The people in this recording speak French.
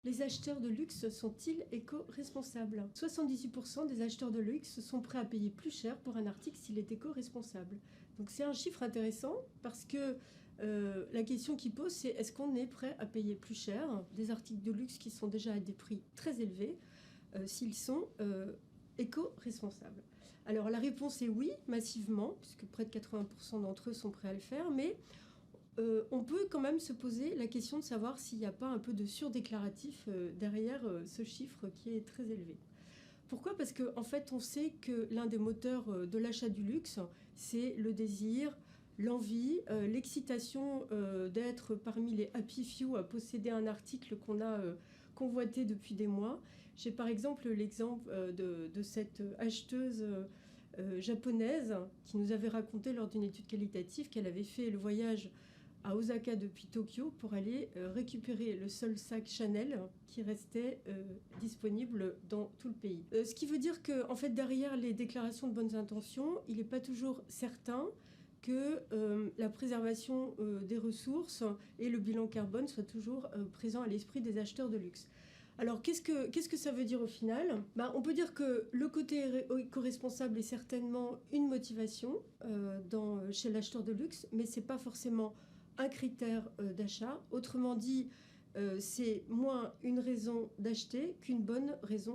Les acheteurs de luxe sont-ils éco-responsables? 78% des acheteurs de luxe sont prêts à payer plus cher pour un article s'il est éco-responsable. Donc c'est un chiffre intéressant parce que la question qu'il pose, c'est est-ce qu'on est prêt à payer plus cher des articles de luxe qui sont déjà à des prix très élevés s'ils sont éco-responsables? Alors la réponse est oui, massivement, puisque près de 80% d'entre eux sont prêts à le faire, mais on peut quand même se poser la question de savoir s'il n'y a pas un peu de surdéclaratif derrière ce chiffre qui est très élevé. Pourquoi? Parce qu'en fait, on sait que l'un des moteurs de l'achat du luxe, c'est le désir, l'envie, l'excitation d'être parmi les happy few à posséder un article qu'on a convoité depuis des mois. J'ai par exemple l'exemple de cette acheteuse japonaise qui nous avait raconté lors d'une étude qualitative qu'elle avait fait le voyage à Osaka depuis Tokyo pour aller récupérer le seul sac Chanel qui restait disponible dans tout le pays. Ce qui veut dire que, en fait, derrière les déclarations de bonnes intentions, il n'est pas toujours certain que la préservation des ressources et le bilan carbone soient toujours présents à l'esprit des acheteurs de luxe. Alors, qu'est-ce que ça veut dire au final? On peut dire que le côté éco-responsable est certainement une motivation chez l'acheteur de luxe, mais ce n'est pas forcément un critère d'achat. Autrement dit, c'est moins une raison d'acheter qu'une bonne raison